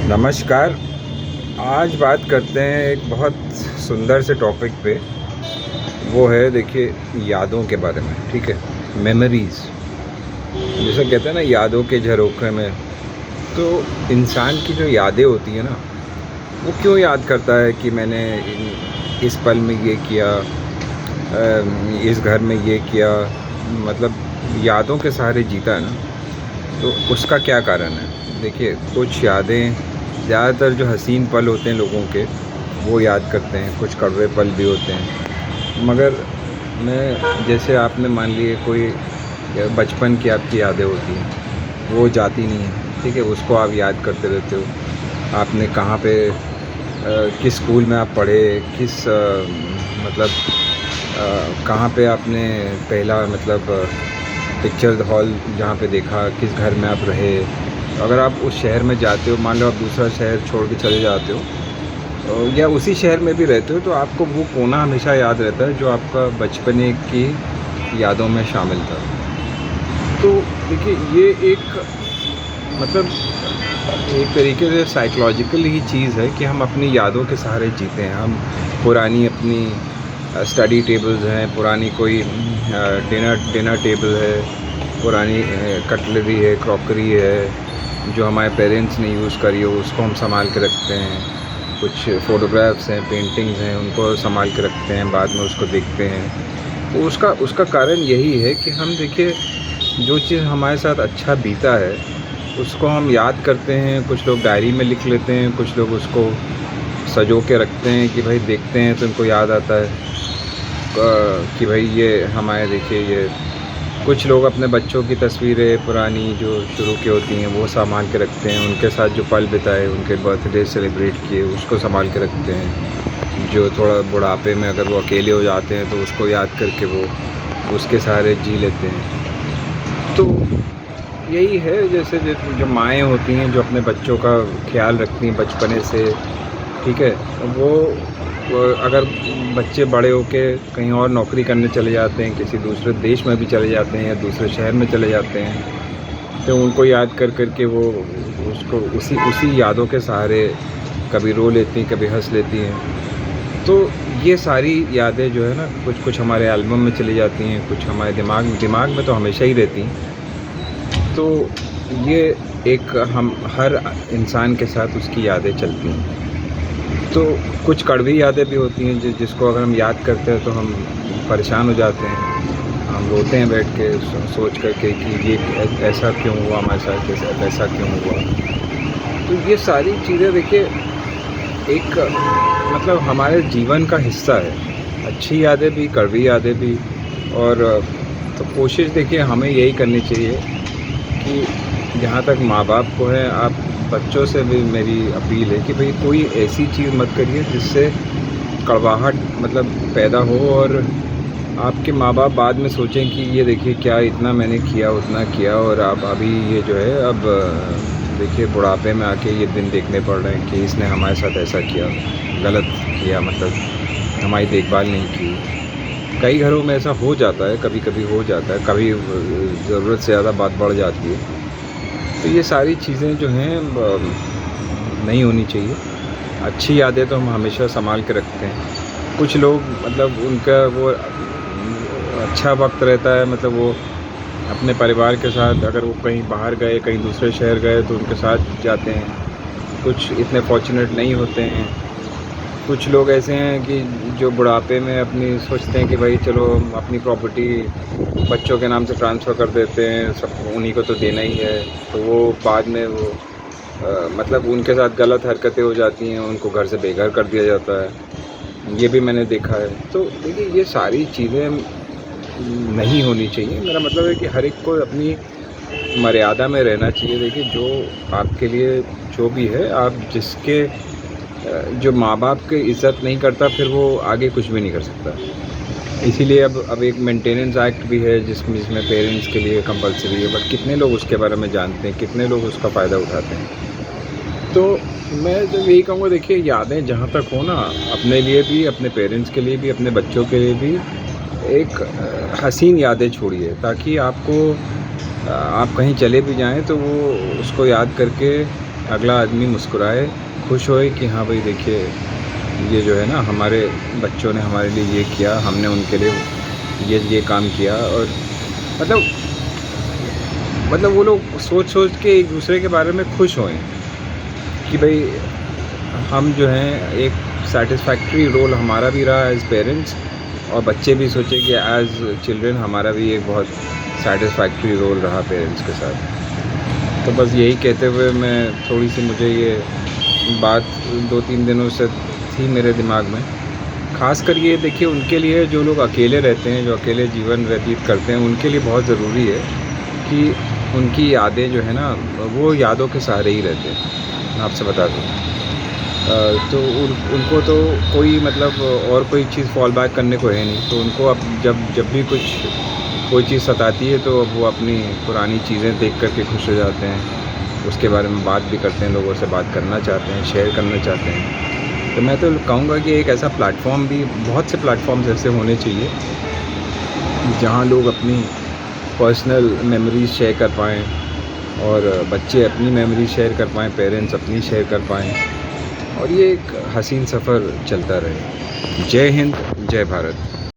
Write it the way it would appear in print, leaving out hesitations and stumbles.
नमस्कार। आज बात करते हैं एक बहुत सुंदर से टॉपिक पे। वो है, देखिए, यादों के बारे में। ठीक है, मेमोरीज़ जैसे कहते हैं ना, यादों के झरोखे में। तो इंसान की जो यादें होती हैं ना, वो क्यों याद करता है कि मैंने इस पल में ये किया, इस घर में ये किया, मतलब यादों के सहारे जीता है ना। तो उसका क्या कारण है? देखिए, कुछ यादें, ज़्यादातर जो हसीन पल होते हैं लोगों के, वो याद करते हैं। कुछ कड़वे पल भी होते हैं। मगर मैं, जैसे आपने मान लिए कोई बचपन की आपकी यादें होती हैं, वो जाती नहीं हैं। ठीक है, उसको आप याद करते रहते हो। आपने कहाँ पे, किस स्कूल में आप पढ़े, किस मतलब कहाँ पे आपने पहला, मतलब पिक्चर हॉल जहाँ पे देखा, किस घर में आप रहे। अगर आप उस शहर में जाते हो, मान लो आप दूसरा शहर छोड़ के चले जाते हो, या उसी शहर में भी रहते हो, तो आपको वो कोना हमेशा याद रहता है जो आपका बचपने की यादों में शामिल था। तो देखिए, ये एक, मतलब एक तरीके से साइकोलॉजिकल ही चीज़ है कि हम अपनी यादों के सहारे जीते हैं। हम पुरानी अपनी स्टडी टेबल्स हैं, पुरानी कोई डिनर टेबल है, पुरानी कटलरी है, क्रॉकरी है जो हमारे पेरेंट्स ने यूज़ करी हो, उसको हम संभाल के रखते हैं। कुछ फ़ोटोग्राफ्स हैं, पेंटिंग्स हैं, उनको संभाल के रखते हैं, बाद में उसको देखते हैं। तो उसका उसका कारण यही है कि हम, देखिए, जो चीज़ हमारे साथ अच्छा बीता है उसको हम याद करते हैं। कुछ लोग डायरी में लिख लेते हैं, कुछ लोग उसको सँजो के रखते हैं कि भाई देखते हैं तो उनको याद आता है कि भाई ये हमारे, देखिए, ये कुछ लोग अपने बच्चों की तस्वीरें पुरानी जो शुरू की होती हैं वो संभाल के रखते हैं। उनके साथ जो पल बिताए, उनके बर्थडे सेलिब्रेट किए, उसको संभाल के रखते हैं। जो थोड़ा बुढ़ापे में अगर वो अकेले हो जाते हैं तो उसको याद करके वो उसके सहारे जी लेते हैं। तो यही है, जैसे जो माएँ होती हैं जो अपने बच्चों का ख्याल रखती हैं बचपने से। ठीक है, वो अगर बच्चे बड़े होके कहीं और नौकरी करने चले जाते हैं, किसी दूसरे देश में भी चले जाते हैं या दूसरे शहर में चले जाते हैं, तो उनको याद कर के वो उसको उसी उसी यादों के सहारे कभी रो लेती हैं, कभी हँस लेती हैं। तो ये सारी यादें जो है ना, कुछ कुछ हमारे एल्बम में चली जाती हैं, कुछ हमारे दिमाग में तो हमेशा ही रहती हैं। तो ये एक, हम हर इंसान के साथ उसकी यादें चलती हैं। तो कुछ कड़वी यादें भी होती हैं जिसको अगर हम याद करते हैं तो हम परेशान हो जाते हैं। हम रोते हैं बैठ के सोच कर के कि ये ऐसा क्यों हुआ हमारे साथ, ऐसा क्यों हुआ। तो ये सारी चीज़ें, देखिए, एक, मतलब हमारे जीवन का हिस्सा है। अच्छी यादें भी, कड़वी यादें भी। और तो कोशिश, देखिए, हमें यही करनी चाहिए कि जहाँ तक माँ बाप को है, आप बच्चों से भी मेरी अपील है कि भाई कोई ऐसी चीज़ मत करिए जिससे कड़वाहट, मतलब, पैदा हो, और आपके माँ बाप बाद में सोचें कि ये देखिए क्या इतना मैंने किया, उतना किया, और अब अभी ये जो है, अब देखिए बुढ़ापे में आके ये दिन देखने पड़ रहे हैं कि इसने हमारे साथ ऐसा किया, गलत किया, मतलब हमारी देखभाल नहीं की। कई घरों में ऐसा हो जाता है, कभी कभी हो जाता है, कभी ज़रूरत से ज़्यादा बात बढ़ जाती है। तो ये सारी चीज़ें जो हैं नहीं होनी चाहिए। अच्छी यादें तो हम हमेशा संभाल के रखते हैं। कुछ लोग, मतलब उनका वो अच्छा वक्त रहता है, मतलब वो अपने परिवार के साथ, अगर वो कहीं बाहर गए, कहीं दूसरे शहर गए, तो उनके साथ जाते हैं। कुछ इतने फॉर्चुनेट नहीं होते हैं। कुछ लोग ऐसे हैं कि जो बुढ़ापे में अपनी सोचते हैं कि भाई चलो हम अपनी प्रॉपर्टी बच्चों के नाम से ट्रांसफ़र कर देते हैं, सब उन्हीं को तो देना ही है। तो वो बाद में वो मतलब उनके साथ गलत हरकतें हो जाती हैं, उनको घर से बेघर कर दिया जाता है। ये भी मैंने देखा है। तो देखिए, ये सारी चीज़ें नहीं होनी चाहिए। मेरा मतलब है कि हर एक को अपनी मर्यादा में रहना चाहिए। देखिए, जो आपके लिए जो भी है, आप जिसके जो माँ बाप की इज़्ज़त नहीं करता, फिर वो आगे कुछ भी नहीं कर सकता। इसीलिए अब एक मेंटेनेंस एक्ट भी है जिसमें पेरेंट्स के लिए कंपलसरी है। बट कितने लोग उसके बारे में जानते हैं, कितने लोग उसका फ़ायदा उठाते हैं। तो मैं तो यही कहूँगा, देखिए, यादें जहाँ तक हो ना, अपने लिए भी, अपने पेरेंट्स के लिए भी, अपने बच्चों के लिए भी एक हसीन यादें छोड़िए, ताकि आपको आप कहीं चले भी जाएँ तो वो उसको याद करके अगला आदमी मुस्कुराए, खुश होए कि हाँ भाई देखिए ये जो है ना हमारे बच्चों ने हमारे लिए ये किया, हमने उनके लिए ये काम किया। और मतलब वो लोग सोच के एक दूसरे के बारे में खुश होएं कि भाई हम जो हैं एक सेटिस्फैक्ट्री रोल हमारा भी रहा एज़ पेरेंट्स, और बच्चे भी सोचे कि एज़ चिल्ड्रन हमारा भी एक बहुत सेटिस्फैक्ट्री रोल रहा पेरेंट्स के साथ। तो बस यही कहते हुए मैं थोड़ी सी, मुझे ये बात 2-3 दिनों से थी मेरे दिमाग में। ख़ासकर ये देखिए उनके लिए जो लोग अकेले रहते हैं, जो अकेले जीवन व्यतीत करते हैं, उनके लिए बहुत ज़रूरी है कि उनकी यादें जो है ना वो यादों के सहारे ही रहते हैं। मैं आपसे बता दूँ तो उनको तो कोई मतलब और कोई चीज़ फॉल बैक करने को है नहीं। तो उनको अब जब भी कोई चीज़ सताती है तो अब वो अपनी पुरानी चीज़ें देख कर के खुश हो जाते हैं, उसके बारे में बात भी करते हैं, लोगों से बात करना चाहते हैं, शेयर करना चाहते हैं। तो मैं तो कहूँगा कि एक ऐसा प्लेटफॉर्म भी, बहुत से प्लेटफॉर्म्स ऐसे होने चाहिए जहाँ लोग अपनी पर्सनल मेमोरीज़ शेयर कर पाएँ, और बच्चे अपनी मेमोरी शेयर कर पाएँ, पेरेंट्स अपनी शेयर कर पाएँ, और ये एक हसीन सफ़र चलता रहे। जय हिंद, जय भारत।